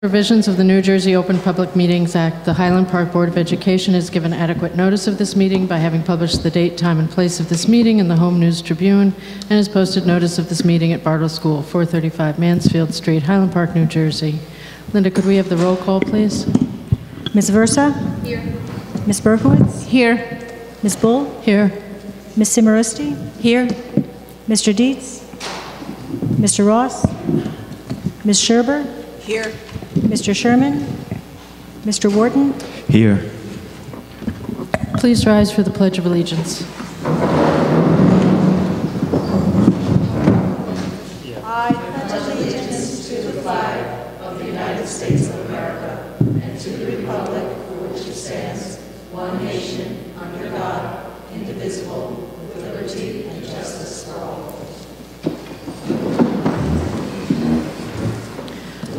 Provisions of the New Jersey Open Public Meetings Act, the Highland Park Board of Education has given adequate notice of this meeting by having published the date, time, and place of this meeting in the Home News Tribune and has posted notice of this meeting at Bartle School, 435 Mansfield Street, Highland Park, New Jersey. Linda, could we have the roll call, please? Ms. Versa? Here. Ms. Berkowitz? Here. Ms. Bull? Here. Ms. Simarusti? Here. Mr. Dietz? Mr. Ross? Ms. Scherber? Here. Mr. Sherman? Mr. Wharton? Here. Please rise for the Pledge of Allegiance. I pledge allegiance to the flag of the United States of America and to the republic for which it stands, one nation, under God, indivisible, with liberty and justice for all.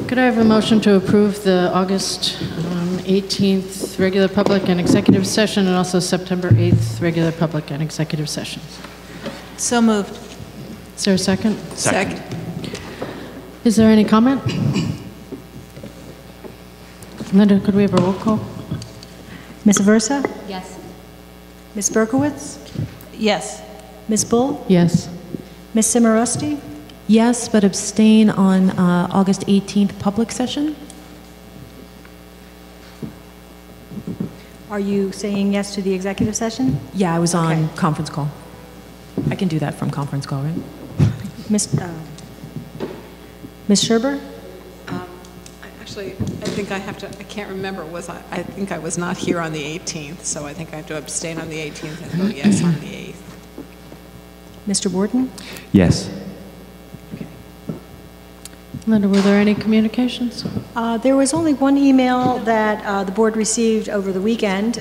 Could I have a motion to approve the August 18th regular public and executive session and also September 8th regular public and executive sessions? So moved. Is there a second? Second. Is there any comment? Linda, could we have a roll call? Ms. Versa? Yes. Ms. Berkowitz? Yes. Ms. Bull? Yes. Ms. Simarusti? Yes, but abstain on August 18th public session. Are you saying yes to the executive session? Yeah, I was on Okay. conference call. I can do that from conference call, right? Ms. Scherber? Actually, I think I have to, I can't remember, I think I was not here on the 18th, so I think I have to abstain on the 18th and vote yes on the 8th. Mr. Wharton? Yes. Linda, were there any communications? There was only one email that the board received over the weekend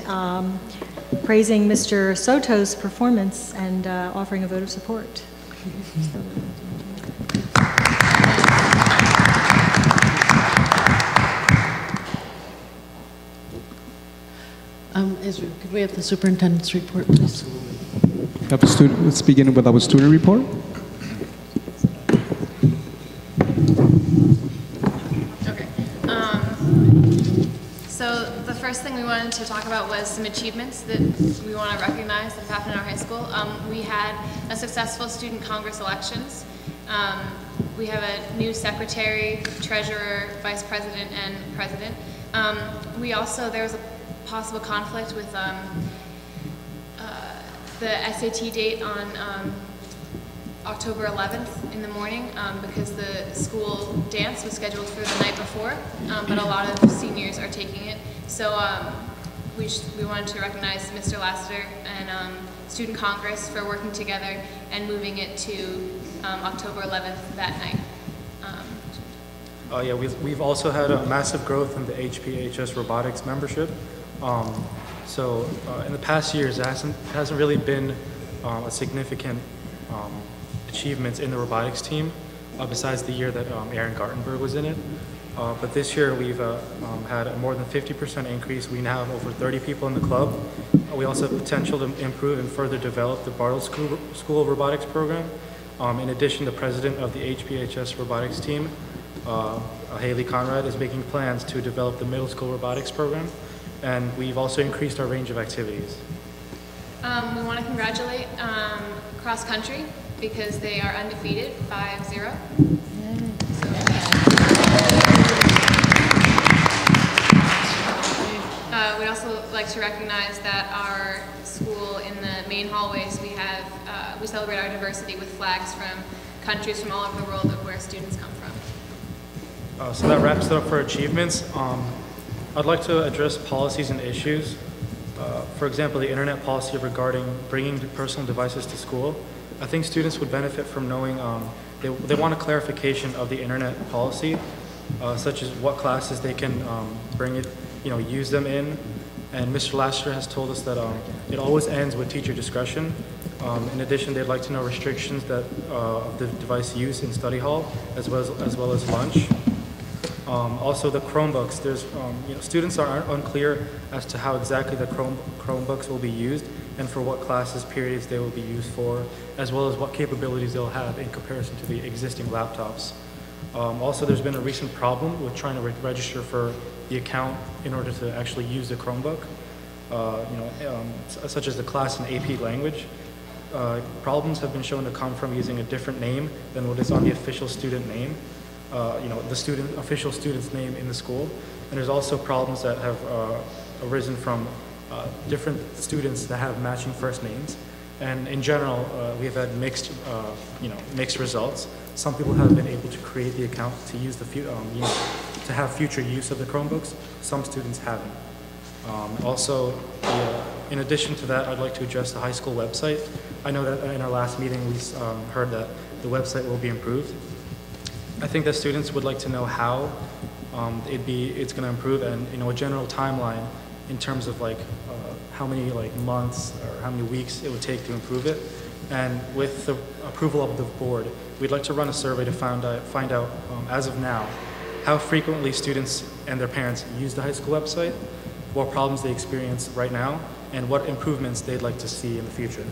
praising Mr. Soto's performance and offering a vote of support. Could we have the superintendent's report, please? Let's begin with our student report. Okay. So the first thing we wanted to talk about was some achievements that we want to recognize that have happened in our high school. We had a successful student congress elections. We have a new secretary, treasurer, vice president, and president. There was a possible conflict with the SAT date on October 11th in the morning because the school dance was scheduled for the night before, but a lot of seniors are taking it. So we wanted to recognize Mr. Lassiter and Student Congress for working together and moving it to October 11th that night. Yeah, we've also had a massive growth in the HPHS robotics membership. In the past years, there hasn't really been a significant achievements in the robotics team, besides the year that Aaron Gartenberg was in it. But this year we've had a more than 50% increase. We now have over 30 people in the club. We also have potential to improve and further develop the Bartle School robotics program. In addition, the president of the HPHS robotics team, Haley Conrad, is making plans to develop the middle school robotics program. And we've also increased our range of activities. We want to congratulate cross country because they are undefeated, 5-0. We'd also like to recognize that our school, in the main hallways, we celebrate our diversity with flags from countries from all over the world of where students come from. So that wraps it up for achievements. I'd like to address policies and issues. For example, the internet policy regarding bringing personal devices to school. I think students would benefit from knowing, they want a clarification of the internet policy, such as what classes they can bring it, use them in. And Mr. Lassiter has told us that it always ends with teacher discretion. In addition, they'd like to know restrictions of the device use in study hall, as well as lunch. Also, the Chromebooks. Students are unclear as to how exactly the Chromebooks will be used and for what classes, periods they will be used for, as well as what capabilities they'll have in comparison to the existing laptops. Also, there's been a recent problem with trying to register for the account in order to actually use the Chromebook, such as the class in AP language. Problems have been shown to come from using a different name than what is on the official student name, the official student's name in the school. And there's also problems that have arisen from different students that have matching first names. And in general, we've had mixed results. Some people have been able to create the account to use to have future use of the Chromebooks. Some students haven't. In addition to that, I'd like to address the high school website. I know that in our last meeting we heard that the website will be improved. I think that students would like to know how it's going to improve, and a general timeline in terms of how many months or how many weeks it would take to improve it. And with the approval of the board, we'd like to run a survey to find out as of now, how frequently students and their parents use the high school website, what problems they experience right now, and what improvements they'd like to see in the future.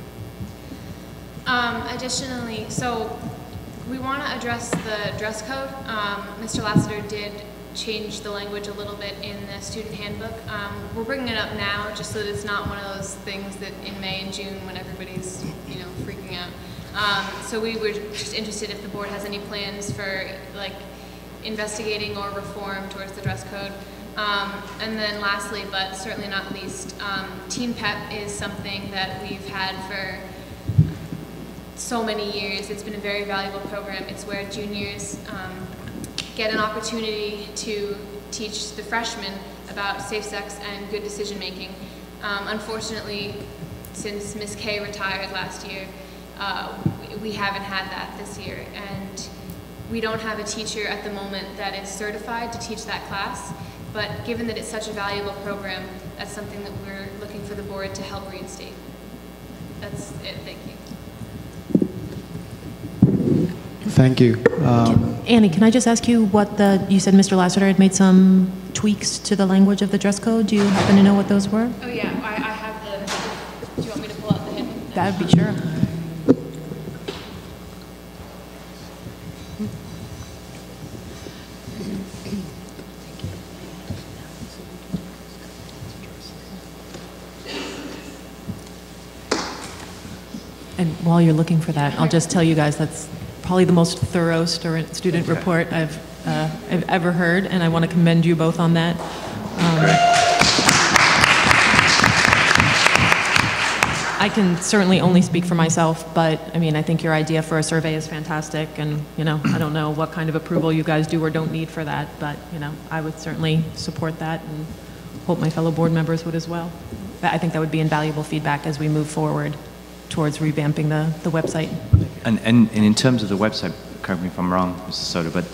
Additionally, so we want to address the dress code. Mr. Lassiter did change the language a little bit in the student handbook. We're bringing it up now just so that it's not one of those things that in May and June when everybody's freaking out. So we were just interested if the board has any plans for investigating or reform towards the dress code. And then lastly, but certainly not least, Teen Pep is something that we've had for so many years. It's been a very valuable program. It's where juniors get an opportunity to teach the freshmen about safe sex and good decision making. Unfortunately, since Ms. K retired last year, we haven't had that this year, and we don't have a teacher at the moment that is certified to teach that class. But given that it's such a valuable program, that's something that we're looking for the board to help reinstate. That's it. Thank you. Thank you. Annie, can I just ask you you said Mr. Lassiter had made some tweaks to the language of the dress code. Do you happen to know what those were? Oh yeah, I have do you want me to pull out the handbook? That would be sure. And while you're looking for that, I'll just tell you guys that's probably the most thorough student report I've ever heard, and I want to commend you both on that. I can certainly only speak for myself, but I mean, I think your idea for a survey is fantastic, and I don't know what kind of approval you guys do or don't need for that, but I would certainly support that and hope my fellow board members would as well. I think that would be invaluable feedback as we move forward towards revamping the website. And in terms of the website, correct me if I'm wrong, Mr. Soto, but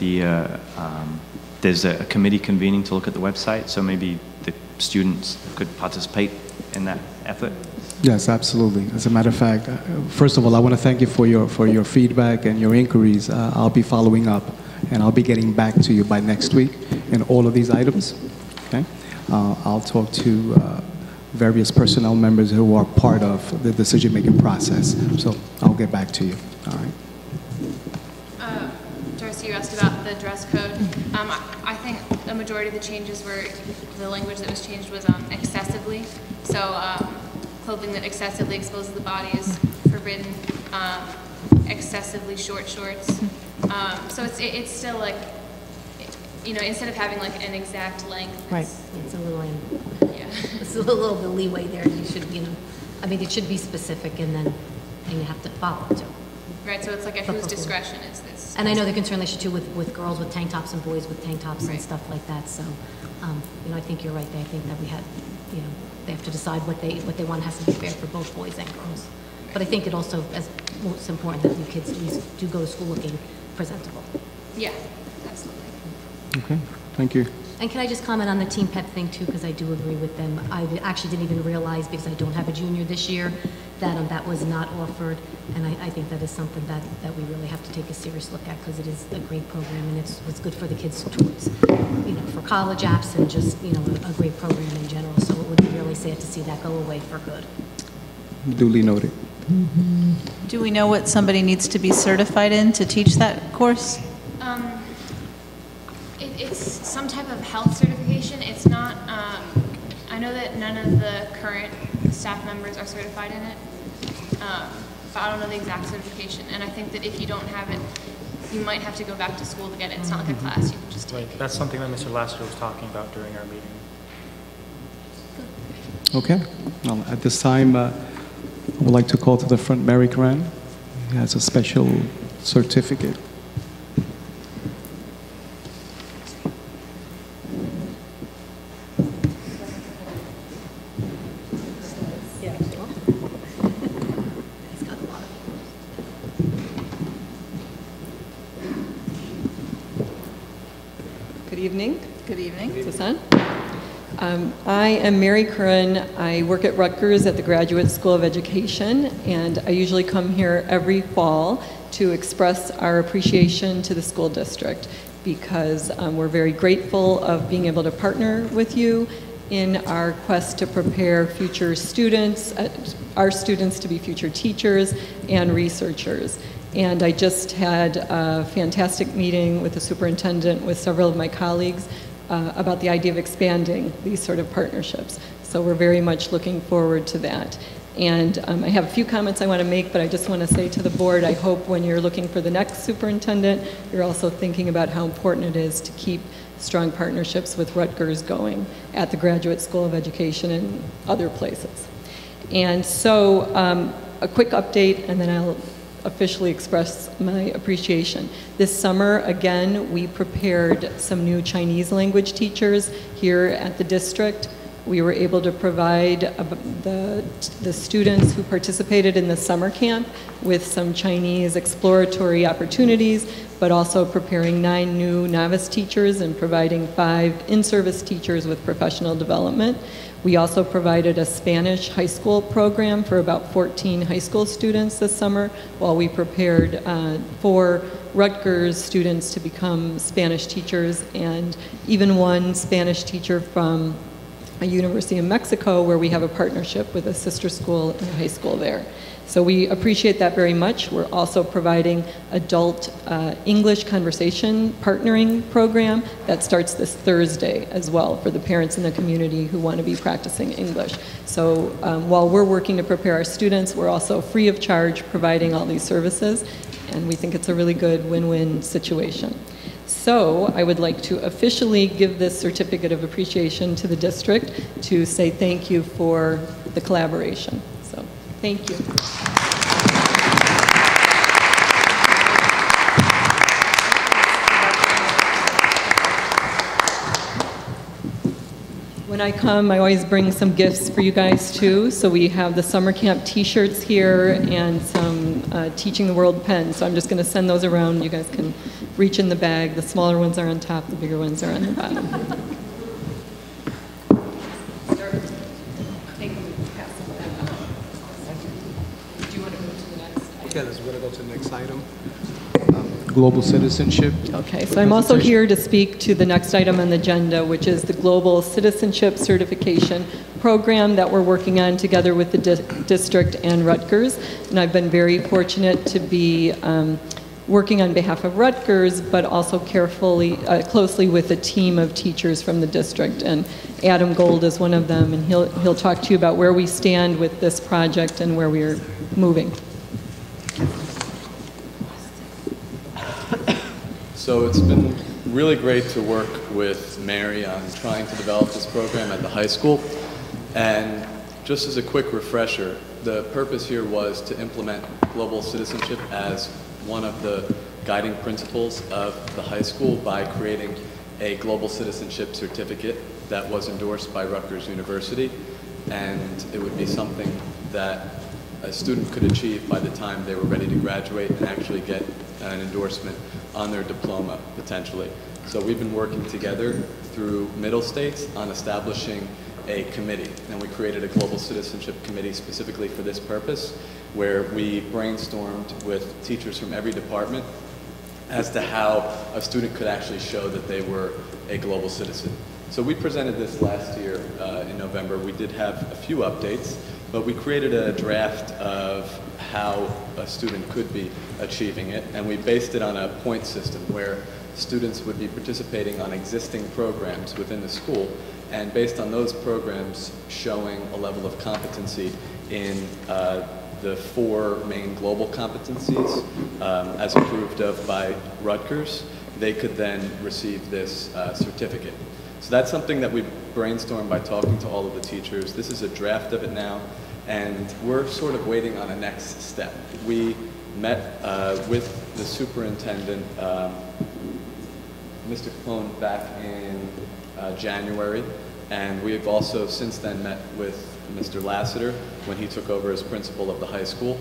there's a committee convening to look at the website, so maybe the students could participate in that effort? Yes, absolutely. As a matter of fact, first of all, I want to thank you for your feedback and your inquiries. I'll be following up, and I'll be getting back to you by next week in all of these items. Okay? I'll talk to various personnel members who are part of the decision-making process. So I'll get back to you. All right. Darcy, you asked about the dress code. I think a majority of the changes were, the language that was changed was excessively. So clothing that excessively exposes the body is forbidden. Excessively short shorts. So it's still like, instead of having like an exact length. Right. It's a little, Yeah. it's a little bit of leeway there. You should, I mean, it should be specific, and you have to follow too. Right, so it's like at whose discretion is this? And I know the concern issue too with girls with tank tops and boys with tank tops and stuff like that. So, I think you're right there. I think that we had, they have to decide what they want has to be fair for both boys and girls. But I think it also is most important that you kids at least do go to school looking presentable. Yeah, absolutely. Okay. Thank you. And can I just comment on the Team Pep thing too, because I do agree with them. I actually didn't even realize, because I don't have a junior this year, that that was not offered. And I think that is something that we really have to take a serious look at, because it is a great program, and it's good for the kids towards, for college apps and just, a great program in general. So it would be really sad to see that go away for good. Duly noted. Do we know what somebody needs to be certified in to teach that course? some type of health certification. It's not, I know that none of the current staff members are certified in it, but I don't know the exact certification. And I think that if you don't have it, you might have to go back to school to get it. It's not like a class you can just take. Right. That's something that Mr. Lasker was talking about during our meeting. Okay. Well, at this time, I would like to call to the front Mary Curran. He has a special certificate. Good evening. Good evening. Is this on? I am Mary Curran. I work at Rutgers at the Graduate School of Education, and I usually come here every fall to express our appreciation to the school district because we're very grateful of being able to partner with you in our quest to prepare future students, our students to be future teachers and researchers. And I just had a fantastic meeting with the superintendent with several of my colleagues about the idea of expanding these sort of partnerships. So we're very much looking forward to that. And I have a few comments I want to make, but I just want to say to the board, I hope when you're looking for the next superintendent, you're also thinking about how important it is to keep strong partnerships with Rutgers going at the Graduate School of Education and other places. And so a quick update, and then I'll officially express my appreciation. This summer, again, we prepared some new Chinese language teachers here at the district. We were able to provide the students who participated in the summer camp with some Chinese exploratory opportunities, but also preparing 9 new novice teachers and providing 5 in-service teachers with professional development. We also provided a Spanish high school program for about 14 high school students this summer while we prepared for Rutgers students to become Spanish teachers, and even one Spanish teacher from a university in Mexico where we have a partnership with a sister school and a high school there. So we appreciate that very much. We're also providing adult English conversation partnering program that starts this Thursday as well for the parents in the community who want to be practicing English. So while we're working to prepare our students, we're also free of charge providing all these services, and we think it's a really good win-win situation. So I would like to officially give this certificate of appreciation to the district to say thank you for the collaboration. So thank you. When I come, I always bring some gifts for you guys too. So we have the summer camp t-shirts here and some Teaching the World pens. So I'm just going to send those around. You guys can reach in the bag. The smaller ones are on top, the bigger ones are on the bottom. Okay, let's go to the next item. Global citizenship. Okay, so I'm also here to speak to the next item on the agenda, which is the Global Citizenship Certification Program that we're working on together with the district and Rutgers. And I've been very fortunate to be working on behalf of Rutgers, but also closely with a team of teachers from the district. And Adam Gold is one of them, and he'll talk to you about where we stand with this project and where we're moving. So it's been really great to work with Mary on trying to develop this program at the high school. And just as a quick refresher, the purpose here was to implement global citizenship as one of the guiding principles of the high school by creating a global citizenship certificate that was endorsed by Rutgers University. And it would be something that a student could achieve by the time they were ready to graduate and actually get an endorsement on their diploma, potentially. So we've been working together through Middle States on establishing a committee, and we created a global citizenship committee specifically for this purpose, where we brainstormed with teachers from every department as to how a student could actually show that they were a global citizen. So we presented this last year in November. We did have a few updates, but we created a draft of how a student could be achieving it, and we based it on a point system where students would be participating on existing programs within the school, and based on those programs showing a level of competency in the 4 main global competencies as approved of by Rutgers, they could then receive this certificate. So that's something that we brainstormed by talking to all of the teachers. This is a draft of it now, and we're sort of waiting on a next step. We met with the superintendent, Mr. Capone, back in January, and we have also since then met with Mr. Lassiter when he took over as principal of the high school.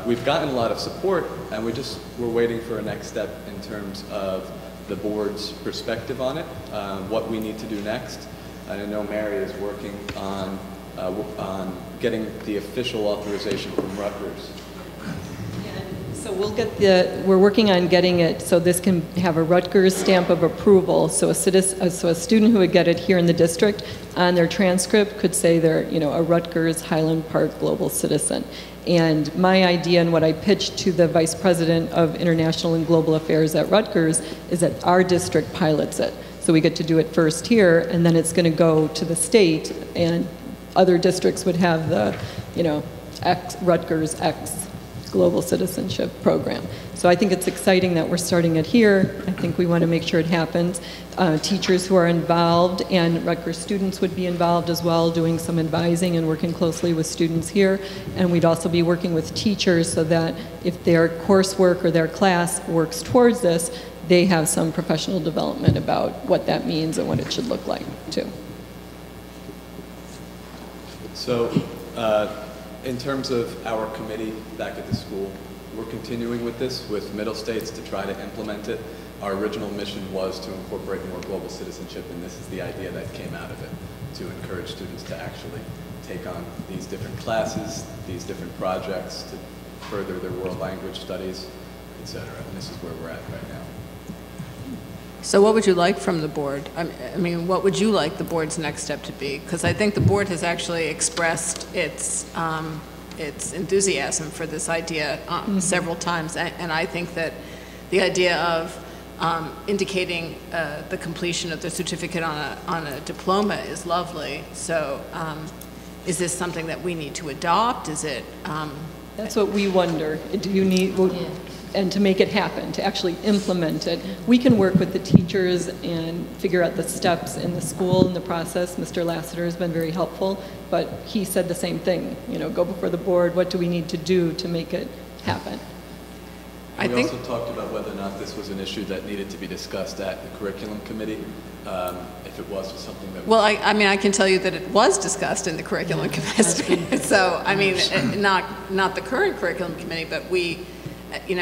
We've gotten a lot of support, and we're waiting for a next step in terms of the board's perspective on it, what we need to do next. And I know Mary is working on getting the official authorization from Rutgers. So we're working on getting it so this can have a Rutgers stamp of approval. So a student who would get it here in the district on their transcript could say they're, a Rutgers Highland Park Global Citizen. And my idea and what I pitched to the Vice President of International and Global Affairs at Rutgers is that our district pilots it. So we get to do it first here, and then it's going to go to the state, and other districts would have the, Rutgers X Global Citizenship Program. So I think it's exciting that we're starting it here. I think we want to make sure it happens. Teachers who are involved and Rutgers students would be involved as well, doing some advising and working closely with students here. And we'd also be working with teachers so that if their coursework or their class works towards this, they have some professional development about what that means and what it should look like too. So, in terms of our committee back at the school, we're continuing with this with middle states to try to implement it. Our original mission was to incorporate more global citizenship, and this is the idea that came out of it, to encourage students to actually take on these different classes, these different projects to further their world language studies, etc. And this is where we're at right now. So what would you like from the board? I mean, what would you like the board's next step to be? Because I think the board has actually expressed its enthusiasm for this idea several times, and I think that the idea of indicating the completion of the certificate on a diploma is lovely. So is this something that we need to adopt? Is it? That's what we wonder. Do you need? And to make it happen, to actually implement it. We can work with the teachers and figure out the steps in the school in the process. Mr. Lassiter has been very helpful, but he said the same thing, go before the board, what do we need to do to make it happen? We also talked about whether or not this was an issue that needed to be discussed at the curriculum committee, if it was something that... Well, I mean, I can tell you that it was discussed in the curriculum committee. So, I mean, not the current curriculum committee, but we,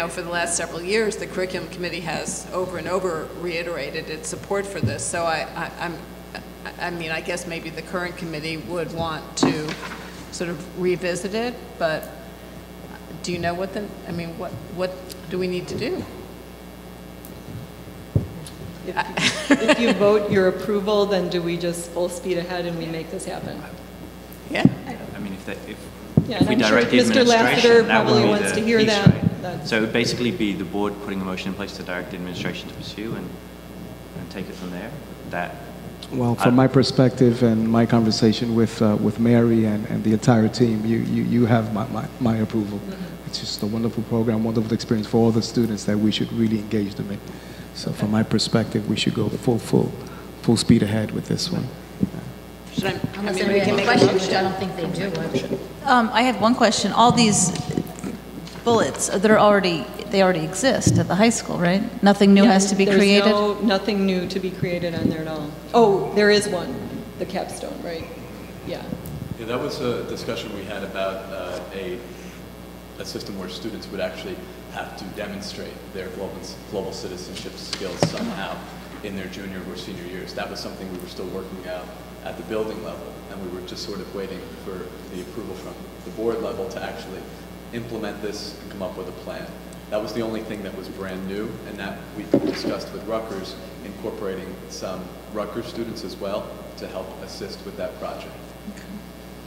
for the last several years, the curriculum committee has over and over reiterated its support for this. So I mean, I guess maybe the current committee would want to sort of revisit it, but do you know what what do we need to do? If you vote your approval, then do we just full speed ahead and we make this happen? Yeah. I mean, if Yeah, we and I'm sure direct the Mr. Lassiter administration, that probably would be wants the to hear piece, that. right? So it would basically be the board putting a motion in place to direct the administration to pursue and take it from there. Well, from my perspective and my conversation with Mary and the entire team, you have my approval. It's just a wonderful program, wonderful experience for all the students that we should really engage them in. So from my perspective, we should go full speed ahead with this one. Unless anybody has any questions, which I don't think they do. I had one question. All these bullets, they already exist at the high school, right? Nothing new has to be created? There's nothing new to be created on there at all. Oh, there is one, the capstone, right? Yeah. Yeah, that was a discussion we had about a system where students would actually have to demonstrate their global citizenship skills somehow in their junior or senior years. That was something we were still working out at the building level, and we were just sort of waiting for the approval from the board level to actually implement this and come up with a plan. That was the only thing that was brand new, and that we discussed with Rutgers, incorporating some Rutgers students as well to help assist with that project.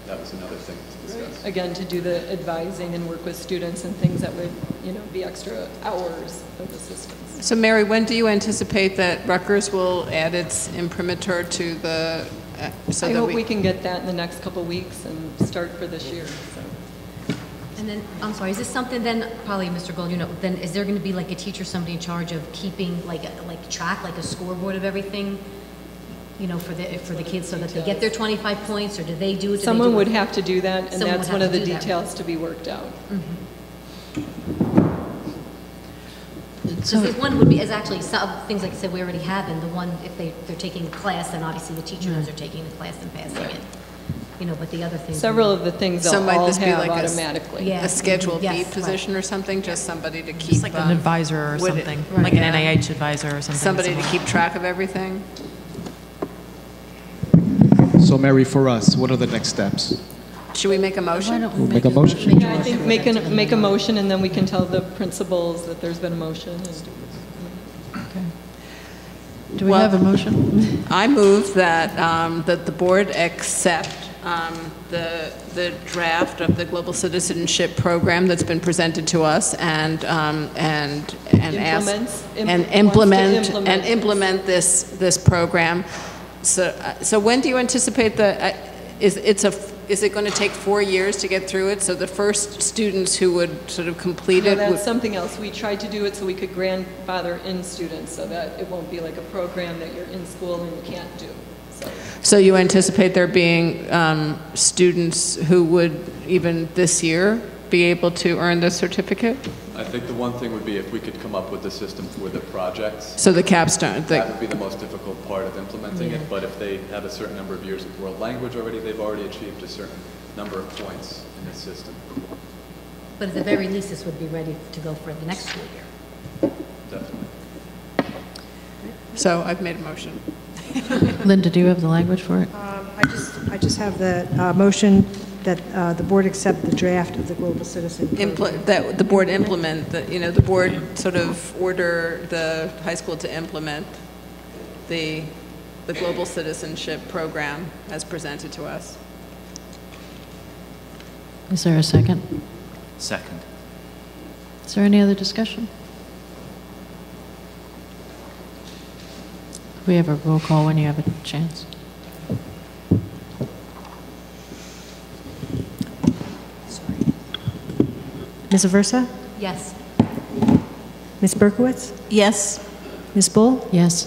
That was another thing to discuss. Again, to do the advising and work with students and things that would, be extra hours of assistance. So Mary, when do you anticipate that Rutgers will add its imprimatur to the, so I that hope we can get that in the next couple weeks and start for this year, so. And then, I'm sorry, is this something then, probably Mr. Gold, you know, then is there going to be like a teacher, somebody in charge of keeping like track, like a scoreboard of everything, you know, for the kids so that they get their 25 points, or do they do it? Someone would have to do that, and Someone that's would one have of the to do that. details to be worked out. So this one would be, is actually some things like I said we already have, and the one, if they're taking a class, then obviously the teacher knows they're taking the class and passing it. You know, but the other things. Several of the things So they'll might all this be have like automatically. Yeah. a Schedule B Yes, position or something? Just somebody to keep. Just like an advisor or would it- something, Right. like an Yeah. NIH advisor or something. Somebody to keep track of everything? So Mary, for us, what are the next steps? Should we make a motion? We'll make a motion? Yeah, I think make a motion, and then we can tell the principals that there's been a motion. Do we have a motion? I move that, that the board accept the draft of the Global Citizenship Program that's been presented to us and implement this program. So when do you anticipate is it going to take 4 years to get through it? So the first students who would sort of complete No, it would... that's something else. We tried to do it so we could grandfather in students, so that it won't be like a program that you're in school and you can't do. So you anticipate there being students who would, even this year, be able to earn the certificate? I think the one thing would be if we could come up with a system for the projects. So the capstone. That would be the most difficult part of implementing it, but if they have a certain number of years of world language already, they've already achieved a certain number of points in this system. But at the very least, this would be ready to go for the next school year. Definitely. So I've made a motion. Linda, do you have the language for it? I just have the motion that the board accept the draft of the Global Citizen Program. That the board implement, the board sort of order the high school to implement the Global Citizenship Program as presented to us. Is there a second? Second. Is there any other discussion? We have a roll call when you have a chance. Ms. Aversa? Yes. Ms. Berkowitz? Yes. Ms. Bull? Yes.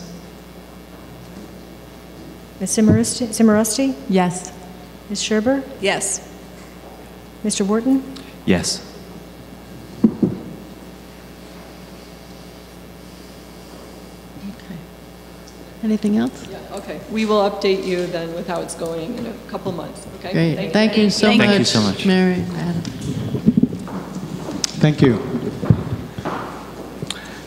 Ms. Simoresti? Yes. Ms. Scherber? Yes. Mr. Wharton? Yes. Okay. Anything else? Yeah, okay. We will update you then with how it's going in a couple months, okay? Great. Thank you so much. Thank you so much. Mary, Adam. Thank you.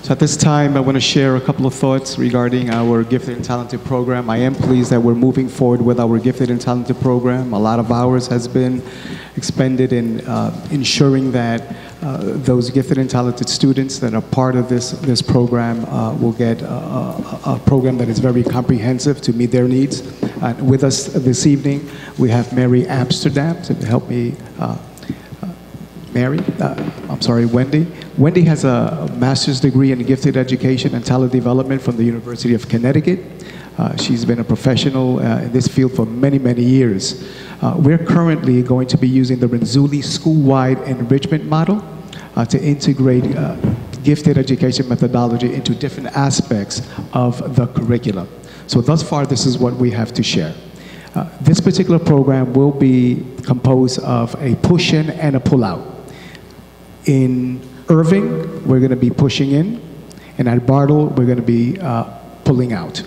So at this time, I want to share a couple of thoughts regarding our Gifted and Talented program. I am pleased that we're moving forward with our Gifted and Talented program. A lot of hours has been expended in ensuring that those gifted and talented students that are part of this program will get a program that is very comprehensive to meet their needs. With us this evening, we have Mary Amsterdam to help me. Wendy. Wendy has a master's degree in gifted education and talent development from the University of Connecticut. She's been a professional in this field for many, many years. We're currently going to be using the Renzulli school-wide enrichment model to integrate gifted education methodology into different aspects of the curriculum. So thus far, this is what we have to share. This particular program will be composed of a push-in and a pull-out. In Irving, we're going to be pushing in, and at Bartle, we're going to be pulling out.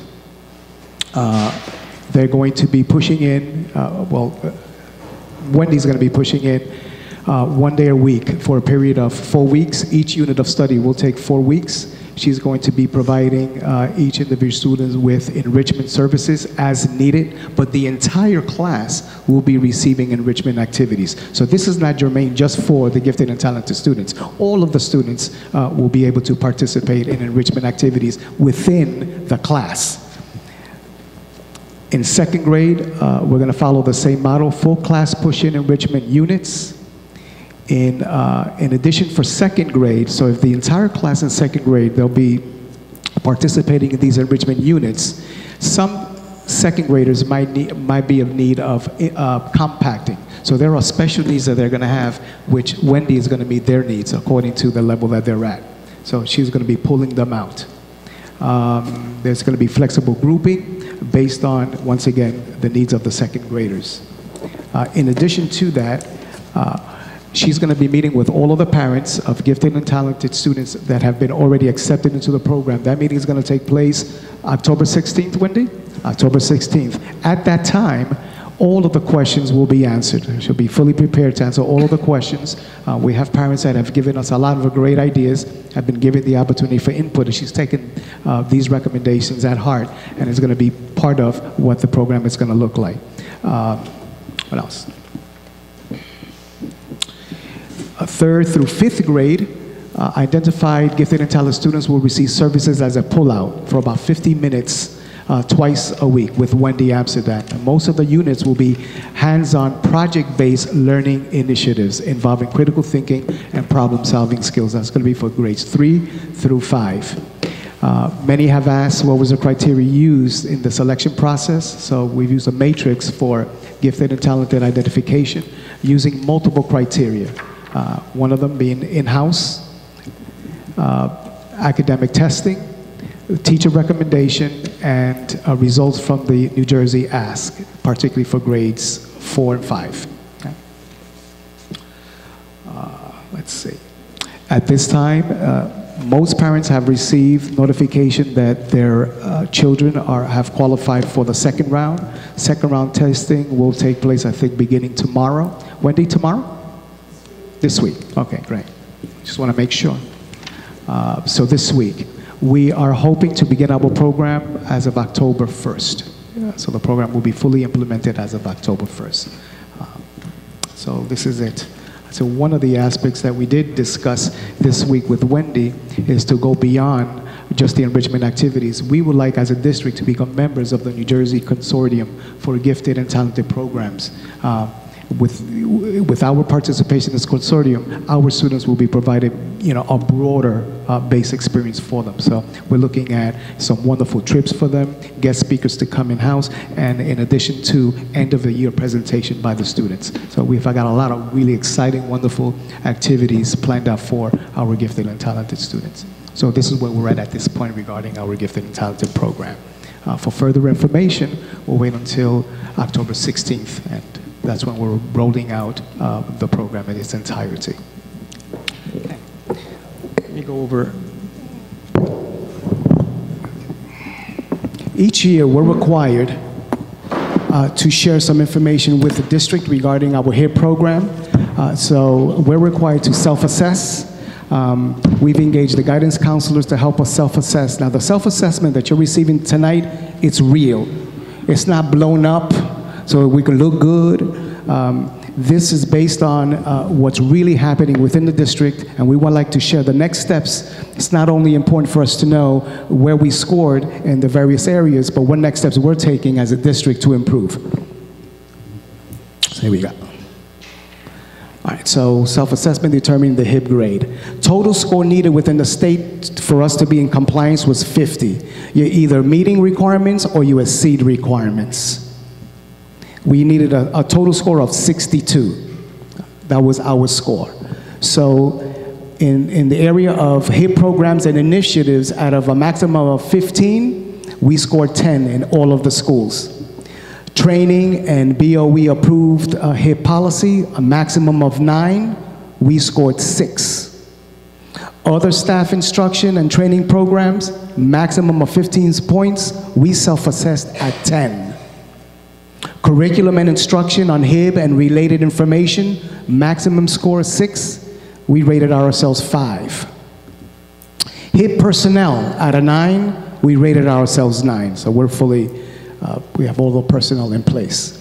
They're going to be pushing in, Wendy's going to be pushing in 1 day a week for a period of 4 weeks. Each unit of study will take 4 weeks. She's going to be providing each individual student with enrichment services as needed, but the entire class will be receiving enrichment activities. So this is not germane just for the gifted and talented students. All of the students will be able to participate in enrichment activities within the class. In second grade, we're going to follow the same model, full class push-in enrichment units. In addition, for second grade, so if the entire class in second grade, there'll be participating in these enrichment units, some second graders might be of need of compacting. So there are special needs that they're going to have, which Wendy is going to meet their needs according to the level that they're at. So she's going to be pulling them out. There's going to be flexible grouping based on, once again, the needs of the second graders. In addition to that, she's going to be meeting with all of the parents of gifted and talented students that have been already accepted into the program. That meeting is going to take place October 16th, Wendy? October 16th. At that time, all of the questions will be answered. She'll be fully prepared to answer all of the questions. We have parents that have given us a lot of great ideas, have been given the opportunity for input, and she's taken these recommendations at heart, and is going to be part of what the program is going to look like. What else? Third through fifth grade, identified gifted and talented students will receive services as a pull-out for about 50 minutes twice a week with Wendy Amsterdam. And most of the units will be hands-on project-based learning initiatives involving critical thinking and problem-solving skills. That's going to be for grades 3 through 5. Many have asked what was the criteria used in the selection process. So we've used a matrix for gifted and talented identification using multiple criteria. One of them being in-house, academic testing, teacher recommendation, and results from the New Jersey Ask, particularly for grades 4 and 5. Okay. Let's see. At this time, most parents have received notification that their children have qualified for the second round. Second round testing will take place, I think, beginning tomorrow. Wendy, tomorrow? This week. Okay, great. Just want to make sure. So this week, we are hoping to begin our program as of October 1st. So the program will be fully implemented as of October 1st. So this is it. So one of the aspects that we did discuss this week with Wendy is to go beyond just the enrichment activities. We would like, as a district, to become members of the New Jersey Consortium for Gifted and Talented Programs. With our participation in this consortium, our students will be provided, a broader base experience for them. So we're looking at some wonderful trips for them, guest speakers to come in-house, and in addition to end-of-the-year presentation by the students. So we've got a lot of really exciting, wonderful activities planned out for our gifted and talented students. So this is where we're at this point regarding our gifted and talented program. For further information, we'll wait until October 16th, and that's when we're rolling out the program in its entirety. Okay. Let me go over. Each year, we're required to share some information with the district regarding our HIP program. So we're required to self-assess. We've engaged the guidance counselors to help us self-assess. Now, the self-assessment that you're receiving tonight, it's real. It's not blown up so we can look good. This is based on what's really happening within the district, and we would like to share the next steps. It's not only important for us to know where we scored in the various areas, but what next steps we're taking as a district to improve. So here we go. All right, so self-assessment determining the HIP grade. Total score needed within the state for us to be in compliance was 50. You're either meeting requirements or you exceed requirements. We needed a total score of 62. That was our score. So in the area of HIP programs and initiatives, out of a maximum of 15, we scored 10 in all of the schools. Training and BOE approved HIP policy, a maximum of 9, we scored 6. Other staff instruction and training programs, maximum of 15 points, we self-assessed at 10. Curriculum and instruction on HIB and related information, maximum score 6, we rated ourselves 5. HIB personnel, out of 9, we rated ourselves 9. So we're fully, we have all the personnel in place.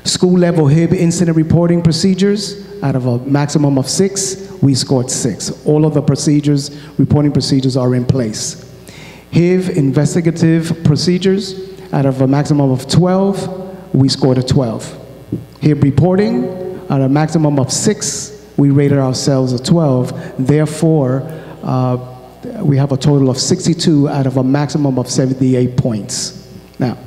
School level HIB incident reporting procedures, out of a maximum of 6, we scored 6. All of the procedures, reporting procedures are in place. HIB investigative procedures, out of a maximum of 12, we scored a 12. HIB reporting, at a maximum of 6, we rated ourselves a 12. Therefore, we have a total of 62 out of a maximum of 78 points. Now,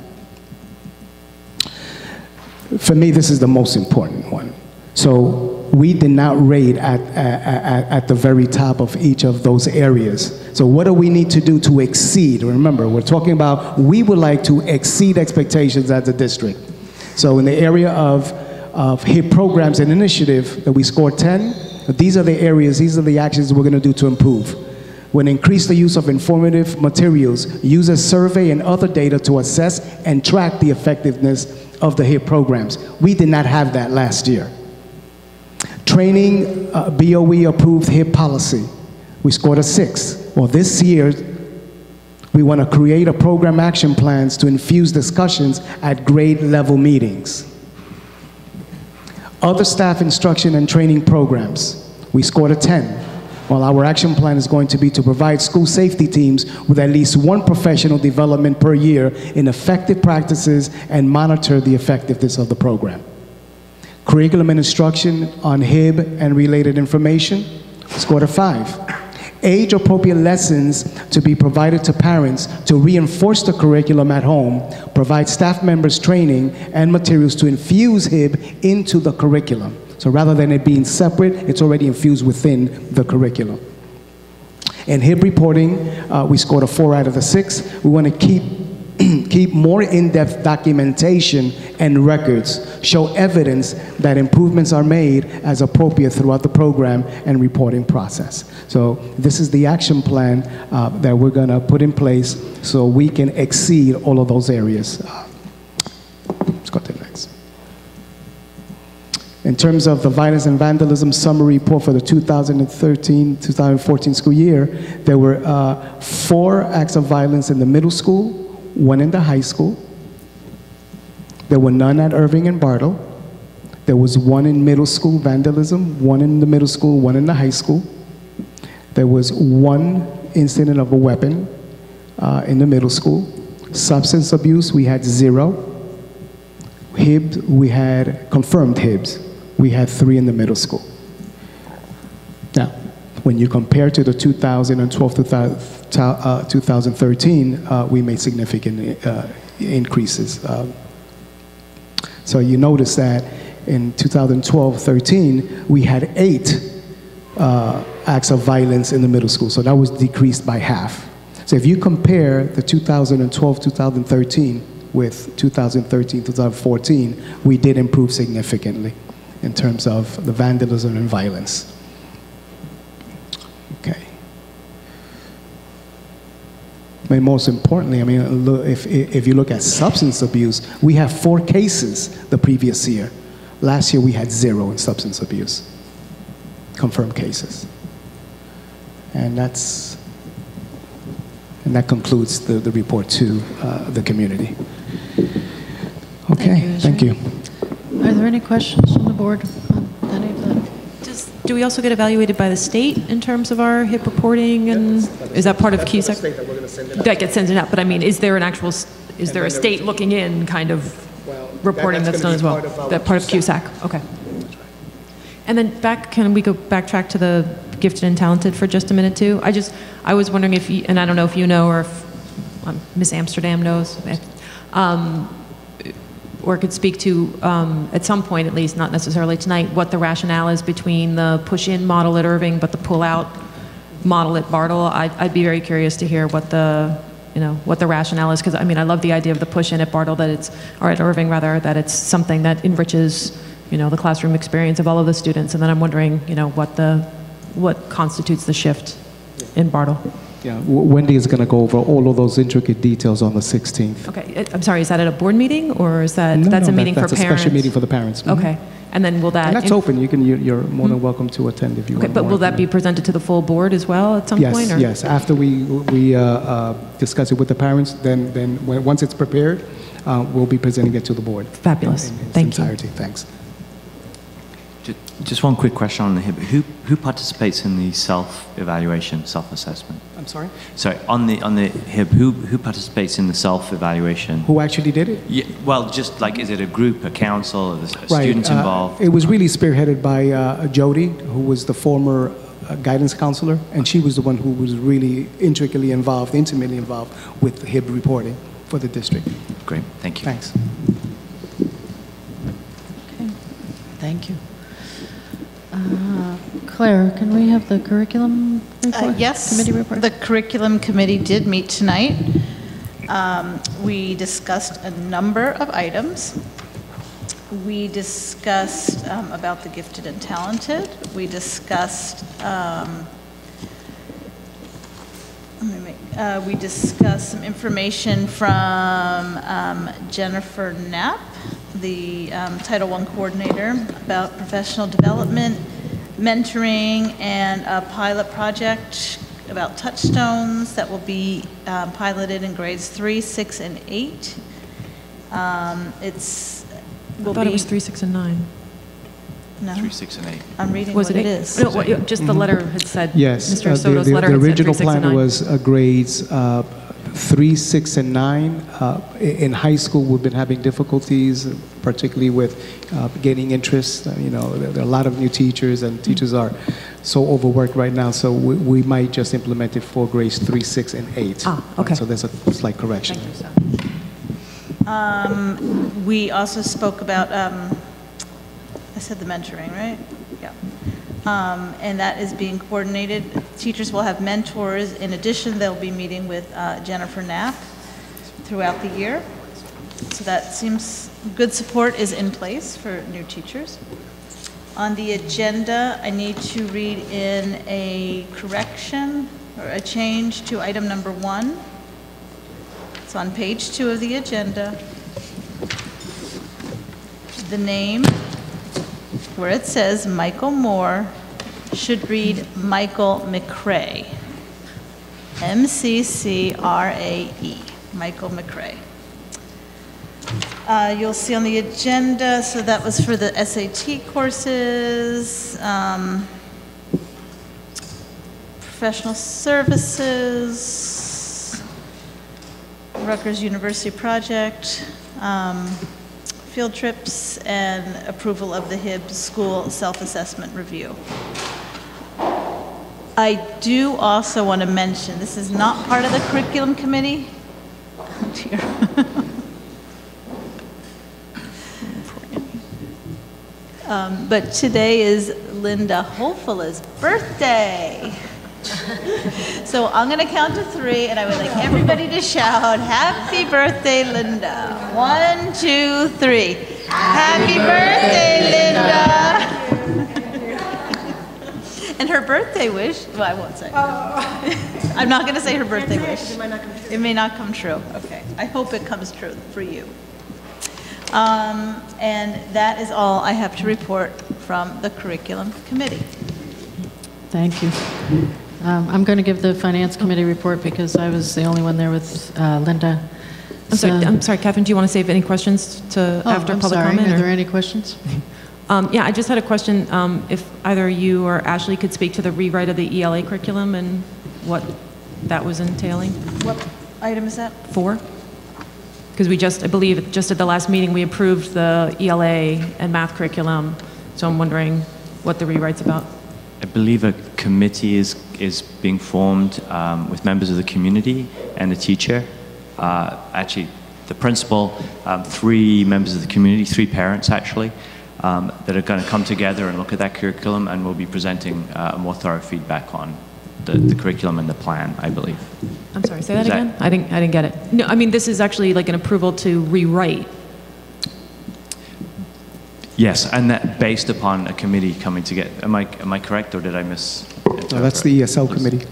for me, this is the most important one. So we did not rate at the very top of each of those areas. So what do we need to do to exceed? Remember, we're talking about we would like to exceed expectations as a district. So in the area of HIP programs and initiative that we scored 10, these are the areas, these are the actions we're going to do to improve. We're going to increase the use of informative materials, use a survey and other data to assess and track the effectiveness of the HIP programs. We did not have that last year. Training, BOE approved HIP policy. We scored a 6. Well, this year, we want to create a program action plans to infuse discussions at grade level meetings. Other staff instruction and training programs, we scored a 10. Well, our action plan is going to be to provide school safety teams with at least one professional development per year in effective practices and monitor the effectiveness of the program. Curriculum and instruction on HIB and related information, scored a 5. Age-appropriate lessons to be provided to parents to reinforce the curriculum at home, provide staff members training and materials to infuse HIB into the curriculum. So rather than it being separate, it's already infused within the curriculum. In HIB reporting, we scored a 4 out of the 6. We want to keep more in-depth documentation and records, show evidence that improvements are made as appropriate throughout the program and reporting process. So this is the action plan that we're going to put in place so we can exceed all of those areas. Let's go to the next. In terms of the violence and vandalism summary report for the 2013-2014 school year, there were 4 acts of violence in the middle school, 1 in the high school. There were none at Irving and Bartle. There was 1 in middle school vandalism, 1 in the middle school, 1 in the high school. There was 1 incident of a weapon in the middle school. Substance abuse, we had 0. HIBs, we had confirmed HIBs. We had 3 in the middle school. Now, when you compare to the 2012 to 2013, we made significant increases. So you notice that in 2012-13, we had 8 acts of violence in the middle school. So that was decreased by half. So if you compare the 2012-2013 with 2013-2014, we did improve significantly in terms of the vandalism and violence. Okay. And most importantly, I mean, if you look at substance abuse, we have 4 cases the previous year. Last year we had 0 in substance abuse, confirmed cases. And that concludes the report to the community. Okay, thank you. Are there any questions from the board on any of that? Do we also get evaluated by the state in terms of our HIP reporting, and is that part of QSAC? That gets sent out, but I mean, is there an actual, is there a state looking in kind of reporting that's done as well? That part of QSAC, okay. And then can we go backtrack to the gifted and talented for just a minute too? I was wondering if you, and I don't know if you know or if Miss Amsterdam knows, or could speak to, at some point at least, not necessarily tonight, what the rationale is between the push-in model at Irving but the pull-out model at Bartle. I'd be very curious to hear what the, what the rationale is, because I mean, I love the idea of the push-in at Bartle, that it's, or at Irving rather, that it's something that enriches, the classroom experience of all of the students, and then I'm wondering, what constitutes the shift in Bartle. Yeah, Wendy is going to go over all of those intricate details on the 16th. Okay, I'm sorry, is that at a board meeting, or is that, that's a meeting for parents? That's a special meeting for the parents. Mm-hmm. Okay, and then will that... And that's open, you're more than welcome to attend if you want. Okay, but will that be presented to the full board as well at some point? Or? Yes, after we discuss it with the parents, then once it's prepared, we'll be presenting it to the board. Fabulous, in thank you. entirety. Thanks. Just one quick question on the HIB. Who participates in the self-evaluation, self-assessment? I'm sorry? Sorry, on the HIB, who participates in the self-evaluation? Who actually did it? Yeah, well, just like, is it a group, a council, are there students involved? It was really spearheaded by Jody, who was the former guidance counselor, and she was the one who was really intimately involved with HIB reporting for the district. Great, thank you. Thanks. Thank you. Claire, can we have the curriculum report? Yes, Committee report? the curriculum committee did meet tonight. We discussed a number of items. We discussed about the gifted and talented. We discussed we discussed some information from Jennifer Knapp, the Title I coordinator, about professional development, mentoring, and a pilot project about touchstones that will be piloted in grades 3, 6, and 8. I thought it was 3, 6, and 9. No. 3, 6, and 8. I'm reading Was what it it 8? is. No, just the letter had said, Yes, Mr. Soto's letter the had said 3, original 6, and 9. plan was grades 3, 6, and 9. In high school, we've been having difficulties, particularly with gaining interest. There are a lot of new teachers, and teachers are so overworked right now, so we might just implement it for grades 3, 6, and 8. Okay. So there's a slight correction. Thank you, sir. We also spoke about, I said the mentoring, right? Yeah. And that is being coordinated. Teachers will have mentors. In addition, they'll be meeting with Jennifer Knapp throughout the year. So that seems good support is in place for new teachers. On the agenda, I need to read in a correction or a change to item number 1. It's on page 2 of the agenda. The name, where it says Michael Moore, should read Michael McCrae. M-C-C-R-A-E, Michael McCrae. You'll see on the agenda, so that was for the SAT courses, professional services, Rutgers University project, field trips, and approval of the HIB school self-assessment review. I do also want to mention, this is not part of the curriculum committee. Oh dear. But today is Linda Hofela's birthday. So I'm going to count to 3, and I would like everybody to shout, "Happy birthday, Linda." 1, 2, 3. Happy birthday, Linda. And her birthday wish, well, I won't say. I'm not going to say her birthday wish. It may not come true. Okay. I hope it comes true for you. And that is all I have to report from the curriculum committee. Thank you. I'm going to give the Finance Committee report because I was the only one there with Linda. I'm sorry, Catherine, do you want to save any questions to after I'm public sorry. comment? Are there any questions? Yeah, I just had a question. If either you or Ashley could speak to the rewrite of the ELA curriculum and what that was entailing? What item is that? 4? Because we just, I believe, just at the last meeting, we approved the ELA and math curriculum. So I'm wondering what the rewrite's about. I believe a committee is being formed with members of the community and a teacher. Actually, the principal, 3 members of the community, 3 parents actually, that are going to come together and look at that curriculum, and we'll be presenting a more thorough feedback on the curriculum and the plan, I believe. I'm sorry, say that again? I didn't get it. No, I mean, this is actually like an approval to rewrite. Yes. And that based upon a committee coming together. Am I correct, or did I miss? No, that's the ESL committee.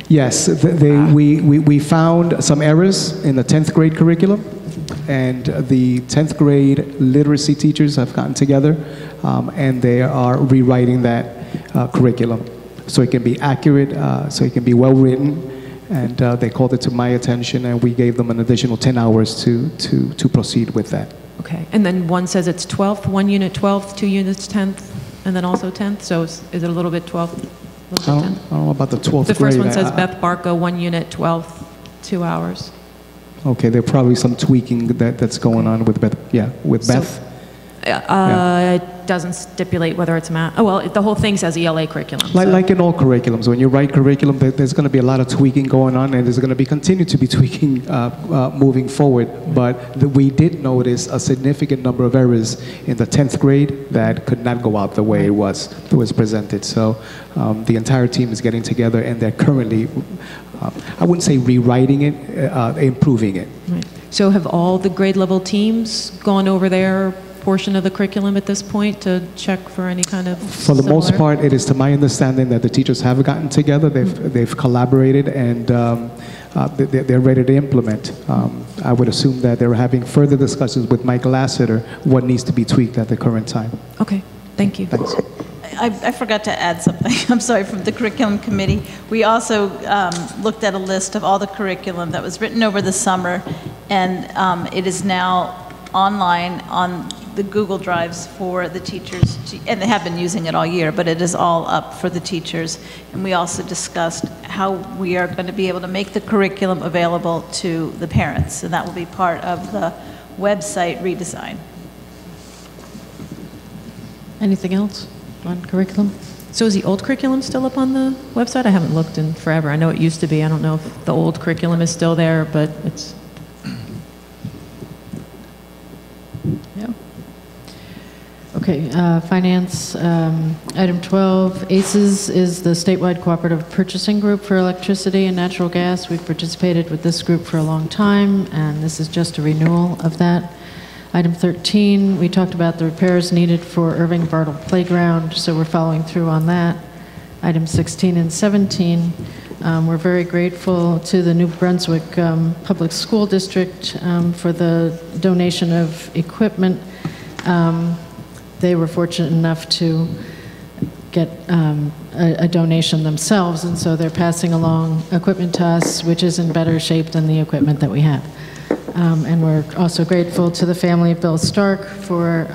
Yes, we found some errors in the 10th grade curriculum, and the 10th grade literacy teachers have gotten together, and they are rewriting that curriculum so it can be accurate, so it can be well written, and they called it to my attention, and we gave them an additional 10 hours to proceed with that. Okay, and then one says it's 12th, 1 unit 12th, 2 units 10th, and then also 10th, so is it a little bit 12th? I don't know about the 12th grade. The first one says Beth Barco, 1 unit 12th, 2 hours. Okay, there's probably some tweaking that's going on with Beth, with Beth. It doesn't stipulate whether it's math. Oh, well, the whole thing says ELA curriculum. Like in all curriculums, when you write curriculum, there's going to be a lot of tweaking going on, and there's going to be continue to be tweaking moving forward. But we did notice a significant number of errors in the 10th grade that could not go out the way it was presented. So the entire team is getting together, and they're currently, I wouldn't say rewriting it, improving it. Right. So have all the grade level teams gone over their portion of the curriculum at this point to check for any kind of For the most part, it is to my understanding that the teachers have gotten together, they've collaborated, and they're ready to implement. I would assume that they're having further discussions with Mike Lassiter what needs to be tweaked at the current time. Okay, thank you. Thanks. I forgot to add something, I'm sorry, from the curriculum committee. We also looked at a list of all the curriculum that was written over the summer, and it is now online on the Google Drives for the teachers, and they have been using it all year, but it is all up for the teachers. And we also discussed how we are going to be able to make the curriculum available to the parents, and that will be part of the website redesign. Anything else on curriculum? So is the old curriculum still up on the website? I haven't looked in forever. I know it used to be. I don't know if the old curriculum is still there, but it's... Yeah. Okay, finance, item 12, ACES is the statewide cooperative purchasing group for electricity and natural gas. We've participated with this group for a long time, and this is just a renewal of that. Item 13, we talked about the repairs needed for Irving Bartle Playground, so we're following through on that. Item 16 and 17, we're very grateful to the New Brunswick Public School District for the donation of equipment. They were fortunate enough to get a donation themselves, and so they're passing along equipment to us, which is in better shape than the equipment that we have. And we're also grateful to the family of Bill Stark for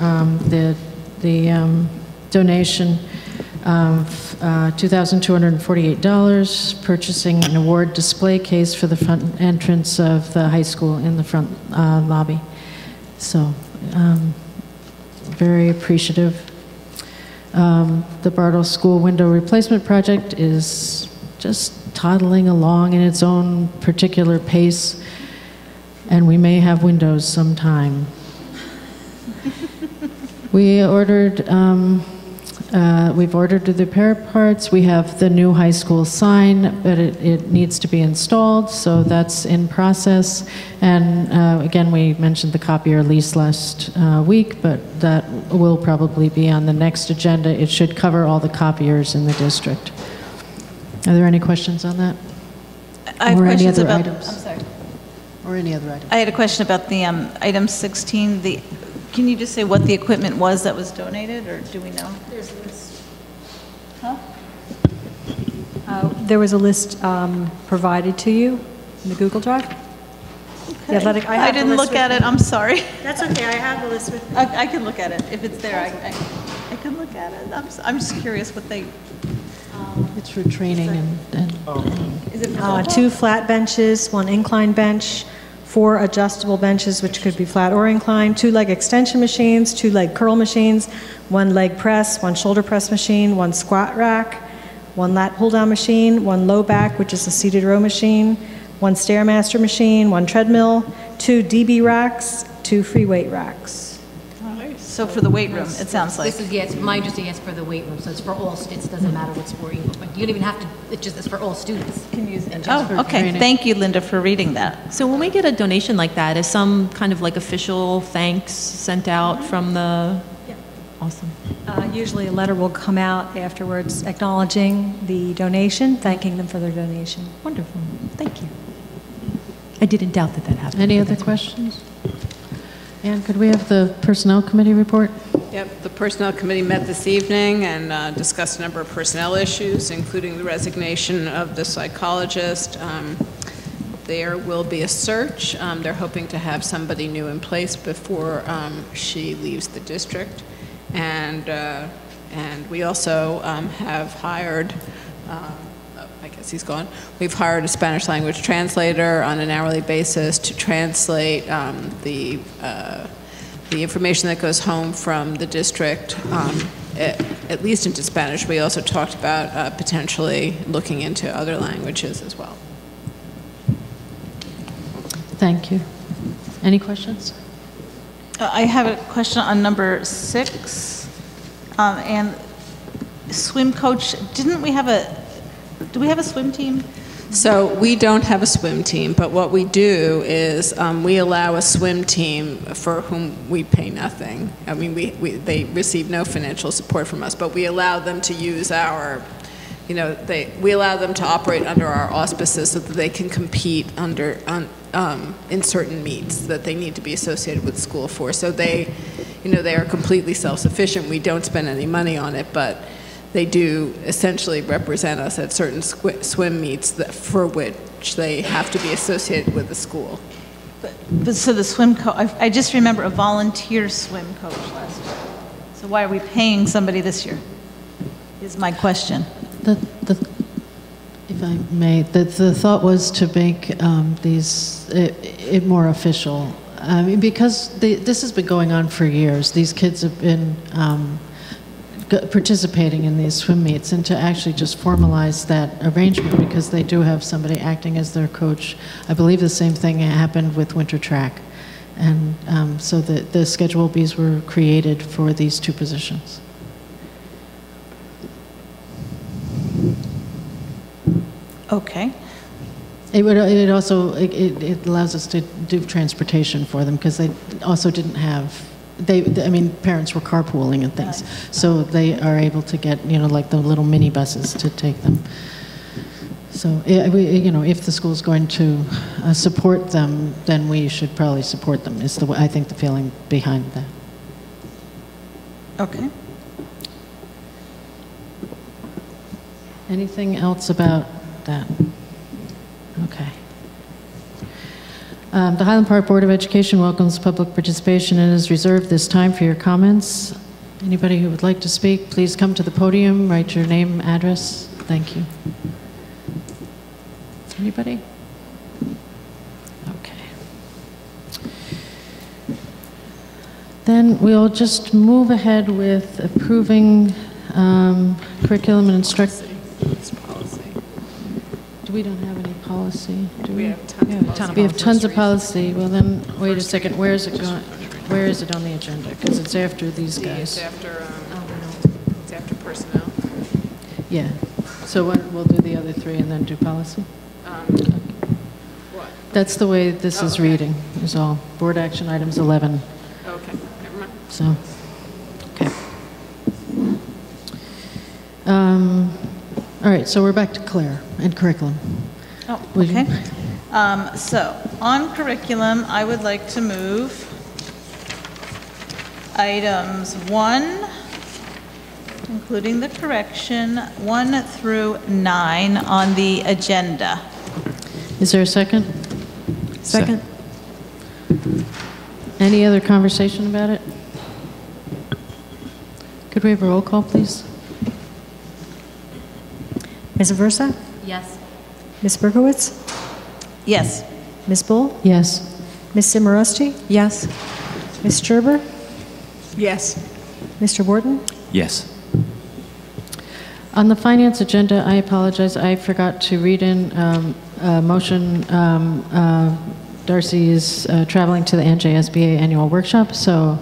the donation of $2,248, purchasing an award display case for the front entrance of the high school in the front lobby. So, very appreciative. The Bartle School window replacement project is just toddling along in its own particular pace, and we may have windows sometime. We ordered, we've ordered the repair parts. We have the new high school sign, but it needs to be installed, so that's in process. And again, we mentioned the copier lease last week, but that will probably be on the next agenda. It should cover all the copiers in the district. Are there any questions on that? I have or any questions other about, items? I'm sorry. Or any other items? I had a question about the item 16. Can you just say what the equipment was that was donated, or do we know? There's a list. Huh? There was a list provided to you in the Google Drive. Okay. I didn't look at it, I'm sorry. That's okay, I have the list with me. I can look at it. If it's there, I can look at it. I'm just curious what they... It's for training and Is it for 2 flat benches, 1 incline bench, 4 adjustable benches, which could be flat or inclined, 2 leg extension machines, 2 leg curl machines, 1 leg press, 1 shoulder press machine, 1 squat rack, 1 lat pull down machine, 1 low back, which is a seated row machine, 1 Stairmaster machine, 1 treadmill, 2 DB racks, 2 free weight racks. So for the weight room, it sounds like. This is, yes, my understanding is for the weight room, so it's for all students, it doesn't matter what sport you like. You don't even have to, it's for all students. Can use it. just Oh, okay. Thank you, Linda, for reading that. So when we get a donation like that, is some kind of like official thanks sent out from the... Yeah. Awesome. Usually a letter will come out afterwards acknowledging the donation, thanking them for their donation. Wonderful. Thank you. I didn't doubt that happened. Any other questions? And could we have the Personnel Committee report? Yep, the Personnel Committee met this evening and discussed a number of personnel issues, including the resignation of the psychologist. There will be a search. They're hoping to have somebody new in place before she leaves the district. And we also have hired, I guess he's gone, we've hired a Spanish language translator on an hourly basis to translate the the information that goes home from the district, at least into Spanish. We also talked about potentially looking into other languages as well. Thank you. Any questions? I have a question on number 6. And swim coach, do we have a swim team? So we don't have a swim team, but what we do is we allow a swim team for whom we pay nothing. I mean, they receive no financial support from us, but we allow them to use our, we allow them to operate under our auspices so that they can compete in certain meets that they need to be associated with school for. So they are completely self-sufficient. We don't spend any money on it, but they do essentially represent us at certain swim meets for which they have to be associated with the school. But so the swim coach, I just remember a volunteer swim coach last year. So why are we paying somebody this year? Is my question. If I may, the thought was to make it more official. I mean, because this has been going on for years. These kids have been participating in these swim meets, and to actually just formalize that arrangement, because they do have somebody acting as their coach. I believe the same thing happened with winter track. And so the Schedule Bs were created for these 2 positions. Okay. It also allows us to do transportation for them, because they also didn't have, I mean, parents were carpooling and things, so they are able to get, like the little mini buses to take them. So, if the school's going to support them, then we should probably support them, is I think the feeling behind that. Okay. Anything else about that? Okay. The Highland Park Board of Education welcomes public participation and has reserved this time for your comments. Anybody who would like to speak, please come to the podium, write your name, address. Thank you. Anybody? Okay. Then we'll just move ahead with approving curriculum and instruction. We don't have any policy, do we? We have tons of policy. Well, then, wait a second. Where is it going? Where is it on the agenda? Because it's after these guys. It's after personnel. Yeah. So we'll do the other 3 and then do policy? What? That's the way this is reading, is all. Board action items 11. Okay, never mind. So, okay. All right, so we're back to Claire and curriculum. Oh, okay. So on curriculum, I would like to move items 1, including the correction, 1 through 9 on the agenda. Is there a second? Second. Any other conversation about it? Could we have a roll call, please? Ms. Aversa? Yes. Ms. Berkowitz? Yes. Ms. Bull? Yes. Ms. Simorowski? Yes. Ms. Scherber? Yes. Mr. Wharton? Yes. On the finance agenda, I apologize, I forgot to read in a motion. Darcy is traveling to the NJSBA annual workshop, so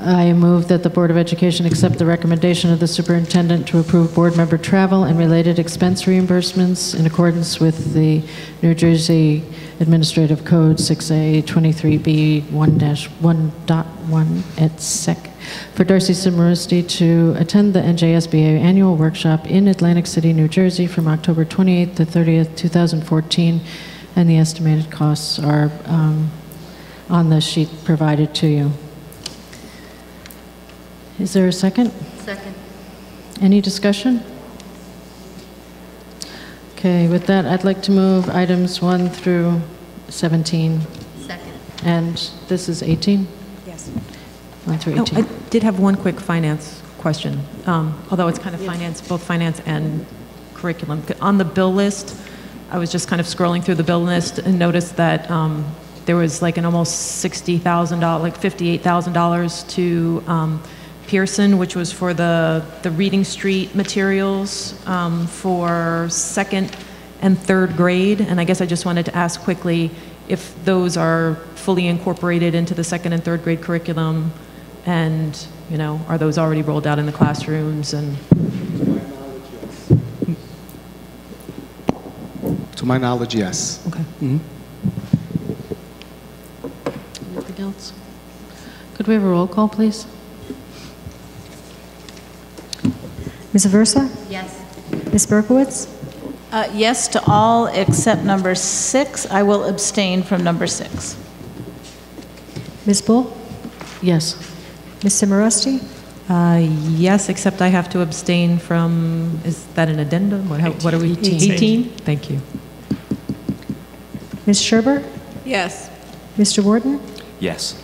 I move that the Board of Education accept the recommendation of the superintendent to approve board member travel and related expense reimbursements in accordance with the New Jersey Administrative Code 6A 23B 1-1.1 et sec. For Darcy Simorowski to attend the NJSBA annual workshop in Atlantic City, New Jersey from October 28th to 30th, 2014, and the estimated costs are on the sheet provided to you. Is there a second? Second. Any discussion? Okay, with that, I'd like to move items 1 through 17. Second. And this is 18? Yes. 1 through Oh, 18. I did have one quick finance question, although it's kind of finance, both finance and curriculum. On the bill list, I was just kind of scrolling through the bill list and noticed that there was like an almost $60,000, like $58,000 to Pearson, which was for the Reading Street materials for second and third grade. And I guess I just wanted to ask quickly if those are fully incorporated into the second and third grade curriculum, and, you know, are those already rolled out in the classrooms? And To my knowledge, yes. okay. Anything else? Could we have a roll call, please? Ms. Aversa? Yes. Ms. Berkowitz? Yes to all except number 6. I will abstain from number 6. Ms. Bull? Yes. Ms. Simoresti? Yes, except I have to abstain from, is that an addendum? What are we? 18? Thank you. Ms. Scherber? Yes. Mr. Warden? Yes.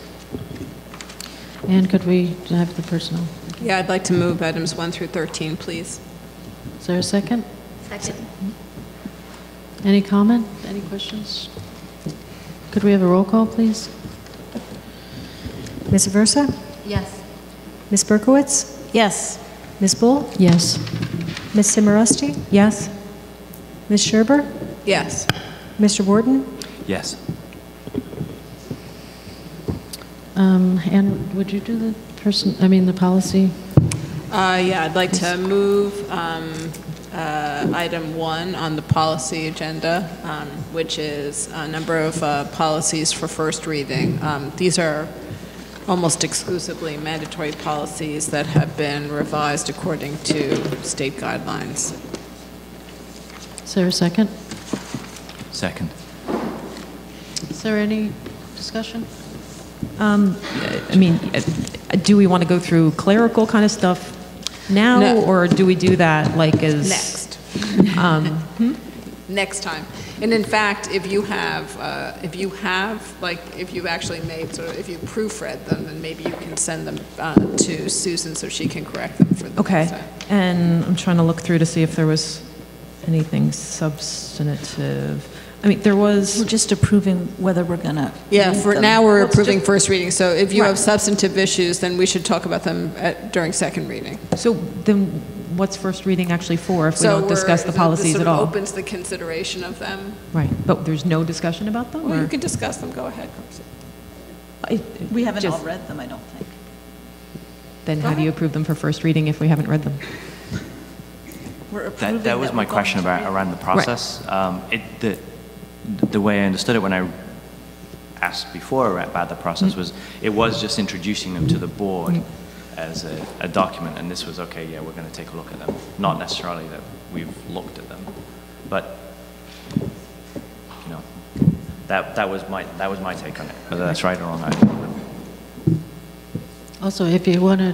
And could we have the personnel? Yeah, I'd like to move items 1 through 13, please. Is there a second? Second. Any comment? Any questions? Could we have a roll call, please? Ms. Aversa? Yes. Ms. Berkowitz? Yes. Ms. Bull? Yes. Ms. Simoresti? Yes? Ms. Scherber? Yes. Mr. Warden? Yes. And would you do the the policy? Yeah, I'd like to move item 1 on the policy agenda, which is a number of policies for first reading. These are almost exclusively mandatory policies that have been revised according to state guidelines. Is there a second? Second. Is there any discussion? I mean, do we want to go through clerical kind of stuff now, No. or do we do that like as... Next. Next time. And in fact, if you've actually made, if you proofread them, then maybe you can send them to Susan so she can correct them for the next Okay, time. and I'm trying to look through to see if there was anything substantive. I mean, there was... We're just approving whether we're going to. Yeah, for now we're Let's approving just- first reading, so if you Right. have substantive issues, then we should talk about them during second reading. So then what's first reading actually for if we don't discuss the policies This at sort all? of opens the consideration of them. Right, but there's no discussion about them? Well, or- you can discuss them, go ahead. We haven't all Just- read them, I don't think. Then how do you approve them for first reading if we haven't read them? We're approving That was my we're question going to read. around the process. The way I understood it when I asked before about the process was, it was just introducing them to the board as a document, and this was, okay, yeah, we're going to take a look at them. Not necessarily that we've looked at them, but, you know, that was my take on it. Whether that's right or wrong, I don't know. Also, if you want to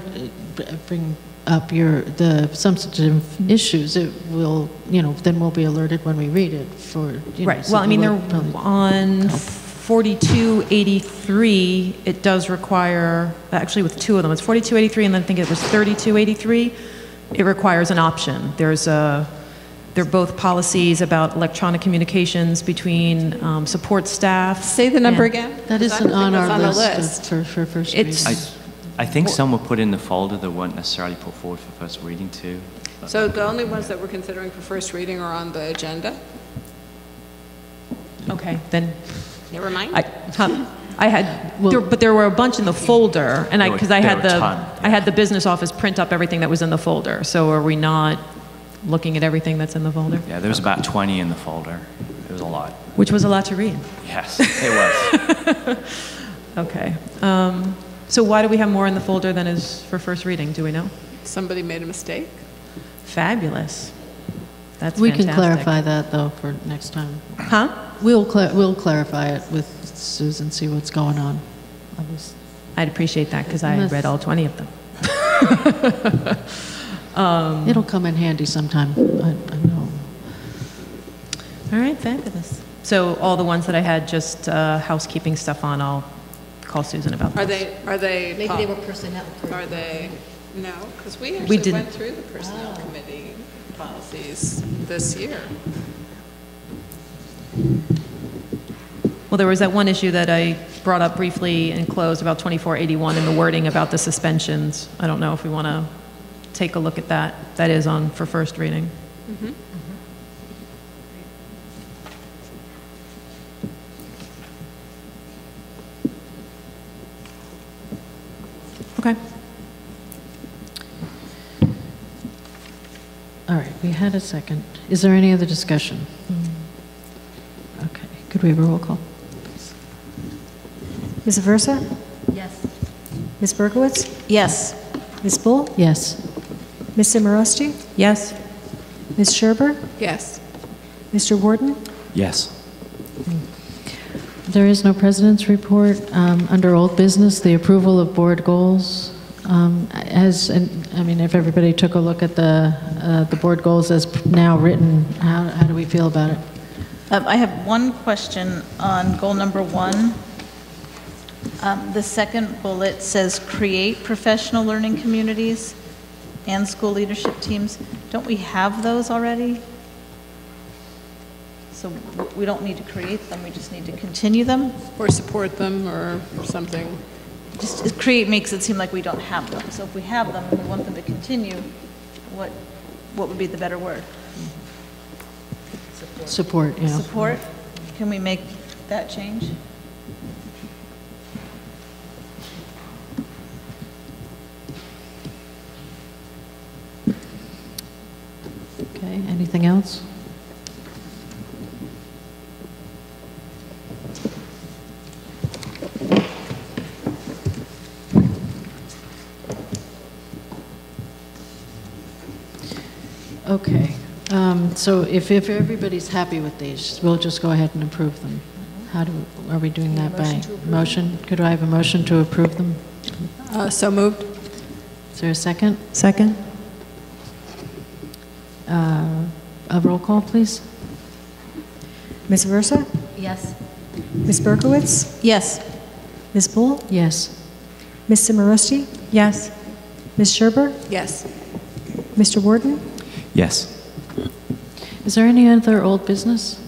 bring up the substantive issues, it will, then we'll be alerted when we read it for, Right, so well, I mean, we'll they're probably on help. 4283, it does require, actually with two of them, it's 4283 and then I think it was 3283, it requires an option. They're both policies about electronic communications between support staff. Say the number and- again? That 'Cause I isn't don't think on that's our the list for first reading. It's, I think some were put in the folder that weren't necessarily put forward for first reading too. So the only ones that we're considering for first reading are on the agenda? okay, then Never mind. I had, but there were a bunch in the folder, and There were- because I there had were a ton, I had the business office print up everything that was in the folder. So are we not looking at everything that's in the folder? Yeah, there was about 20 in the folder. It was a lot. Which was a lot to read. Yes, it was. Okay. So why do we have more in the folder than is for first reading? Do we know? Somebody made a mistake? Fabulous. That's We fantastic. can clarify that, though, for next time. Huh? We'll clarify it with Susan, see what's going on. I'd appreciate that because I Unless- read all 20 of them. It'll come in handy sometime, I know. All right, fabulous. So all the ones that I had just housekeeping stuff on, I'll call Susan about Are those. they? Maybe they were personnel. Are they, no, because we actually didn't. went through the personnel committee policies this year. Well, Well, there was that one issue that I brought up briefly in close about 2481 and the wording about the suspensions. I don't know if we want to take a look at that. That is on for first reading. Mm-hmm. Okay. All right, we had a second. Is there any other discussion? Okay, could we have a roll call? Ms. Aversa? Yes. Ms. Berkowitz? Yes. Ms. Bull? Yes. Ms. Simorowski? Yes. Ms. Scherber? Yes. Mr. Warden? Yes. There is no president's report. Under old business, the approval of board goals. If everybody took a look at the board goals as now written, how do we feel about it? I have one question on goal number 1. The second bullet says create professional learning communities and school leadership teams. Don't we have those already? So we don't need to create them, we just need to continue them? Or support them or something. Just create makes it seem like we don't have them. So if we have them and we want them to continue, what would be the better word? Support, yeah. Support? Can we make that change? Okay, anything else? Okay, so if everybody's happy with these, we'll just go ahead and approve them. Are we doing that by motion? Could I have a motion to approve them? So moved. Is there a second? Second. A roll call, please. Ms. Aversa? Yes. Ms. Berkowitz? Yes. Ms. Bull? Yes. Ms. Simorowski? Yes. Ms. Scherber? Yes. Mr. Warden? Yes. Is there any other old business?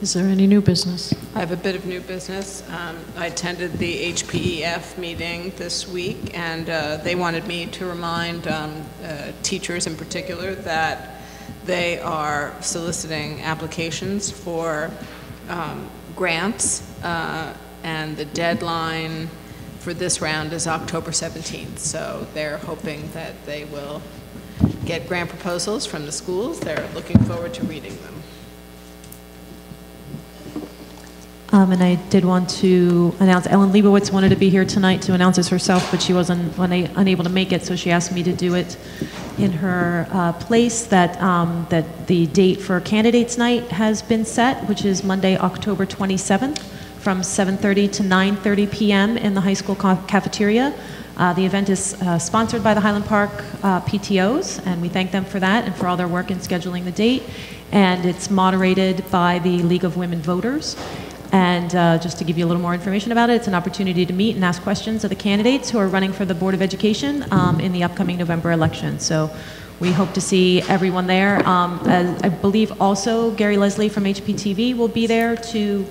Is there any new business? I have a bit of new business. I attended the HPEF meeting this week, and they wanted me to remind teachers in particular that they are soliciting applications for grants, and the deadline for this round is October 17th. So they're hoping that they will get grant proposals from the schools. They're looking forward to reading them. And I did want to announce, Ellen Leibowitz wanted to be here tonight to announce this herself, but she wasn't unable to make it, so she asked me to do it in her place. That the date for Candidates Night has been set, which is Monday, October 27th, from 7:30 to 9:30 p.m. in the high school cafeteria. The event is sponsored by the Highland Park PTOs, and we thank them for that and for all their work in scheduling the date. And it's moderated by the League of Women Voters. And just to give you a little more information about it, it's an opportunity to meet and ask questions of the candidates who are running for the Board of Education in the upcoming November election. So we hope to see everyone there. I believe also Gary Leslie from HPTV will be there to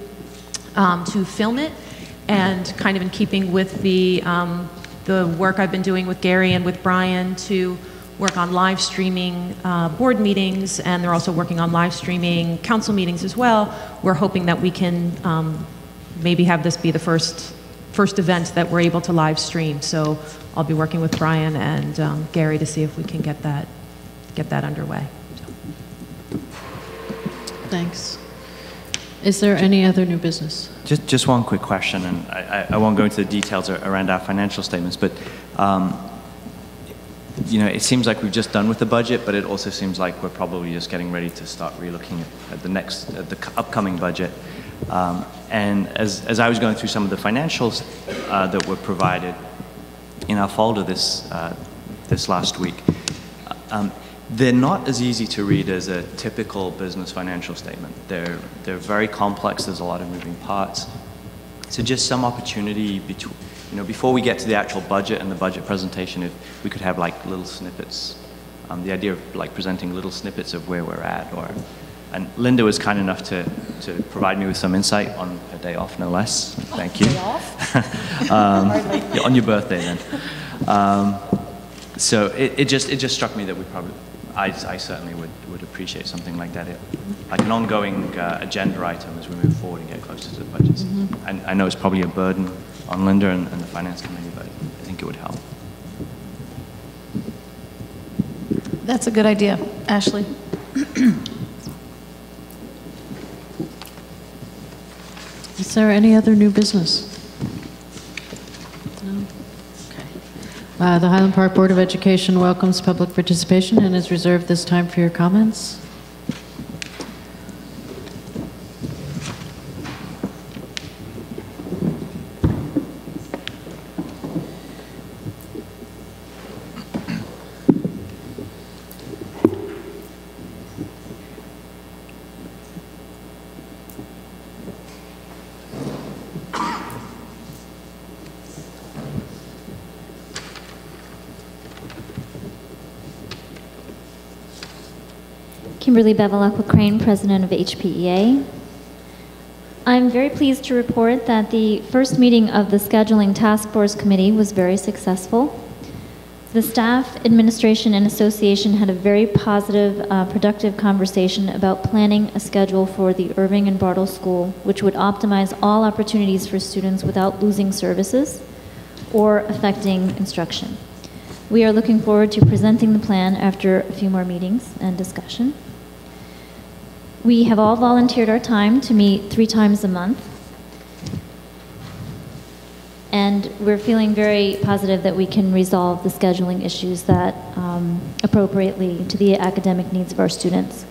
film it, and kind of in keeping with the work I've been doing with Gary and with Brian to work on live streaming board meetings, and they're also working on live streaming council meetings as well. We're hoping that we can maybe have this be the first event that we're able to live stream. So I'll be working with Brian and Gary to see if we can get that underway. So. Thanks. Is there any other new business? Just one quick question, and I won't go into the details around our financial statements, but it seems like we've just done with the budget, but it also seems like we're probably just getting ready to start relooking at the upcoming budget. And as I was going through some of the financials that were provided in our folder this last week, they're not as easy to read as a typical business financial statement. They're very complex. There's a lot of moving parts. So just some opportunity between. Before we get to the actual budget and the budget presentation, if we could have like little snippets, the idea of like presenting little snippets of where we're at, or And Linda was kind enough to provide me with some insight on her day off, no less. Thank you. Day off? Yeah, on your birthday then. So it just struck me that we probably, I certainly would appreciate something like that, like an ongoing agenda item as we move forward and get closer to the budgets. And I know it's probably a burden on Linda and the finance committee, but I think it would help. That's a good idea. Ashley? Is there any other new business? No? Okay. The Highland Park Board of Education welcomes public participation and has reserved this time for your comments. Kimberly Bevilacqua-Crane, President of HPEA. I'm very pleased to report that the first meeting of the Scheduling Task Force Committee was very successful. The staff, administration, and association had a very positive, productive conversation about planning a schedule for the Irving and Bartle School, which would optimize all opportunities for students without losing services or affecting instruction. We are looking forward to presenting the plan after a few more meetings and discussion. We have all volunteered our time to meet 3 times a month. And we're feeling very positive that we can resolve the scheduling issues that appropriately to the academic needs of our students.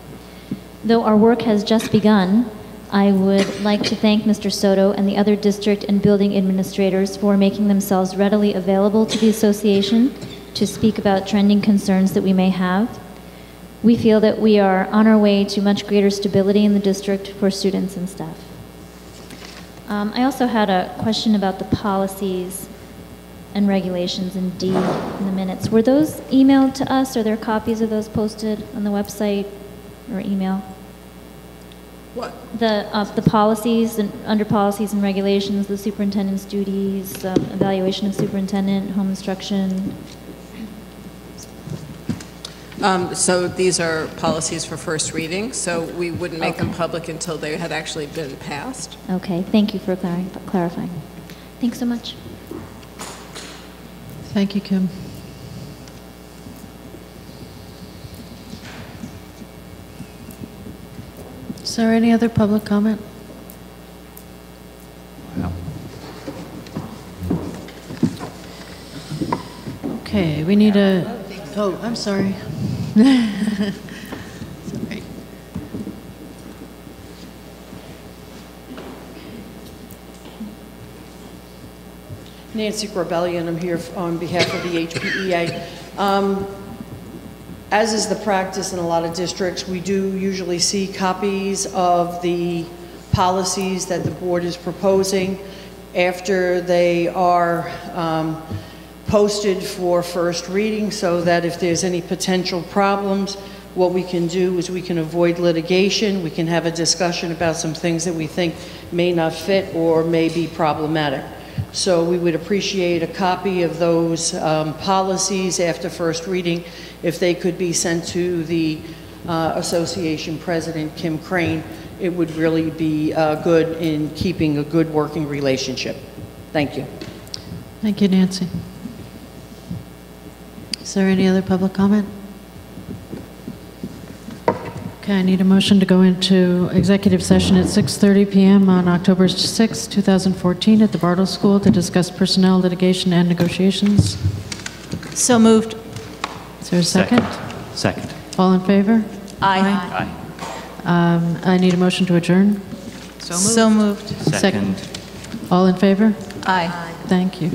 Though our work has just begun, I would like to thank Mr. Soto and the other district and building administrators for making themselves readily available to the association to speak about trending concerns that we may have. We feel that we are on our way to much greater stability in the district for students and staff. I also had a question about the policies and regulations in D in the minutes. Were those emailed to us? Are there copies of those posted on the website or email? What? The policies and under policies and regulations, the superintendent's duties, evaluation of superintendent, home instruction. So these are policies for first reading, so we wouldn't make them public until they had actually been passed. Okay, thank you for clarifying. Thanks so much. Thank you, Kim. Is there any other public comment? No. Okay, we need a... Oh, I'm sorry. Sorry. Nancy Corbellion, I'm here on behalf of the HPEA. As is the practice in a lot of districts, we do usually see copies of the policies that the board is proposing after they are posted for first reading, so that if there's any potential problems, what we can do is we can avoid litigation. We can have a discussion about some things that we think may not fit or may be problematic. So we would appreciate a copy of those policies after first reading if they could be sent to the association president, Kim Crane. It would really be good in keeping a good working relationship. Thank you. Thank you, Nancy. Is there any other public comment? Okay, I need a motion to go into executive session at 6:30 p.m. on October 6, 2014 at the Bartle School to discuss personnel, litigation, and negotiations. So moved. Is there a second? Second. All in favor? Aye. I need a motion to adjourn. So moved. Second. All in favor? Aye. Thank you.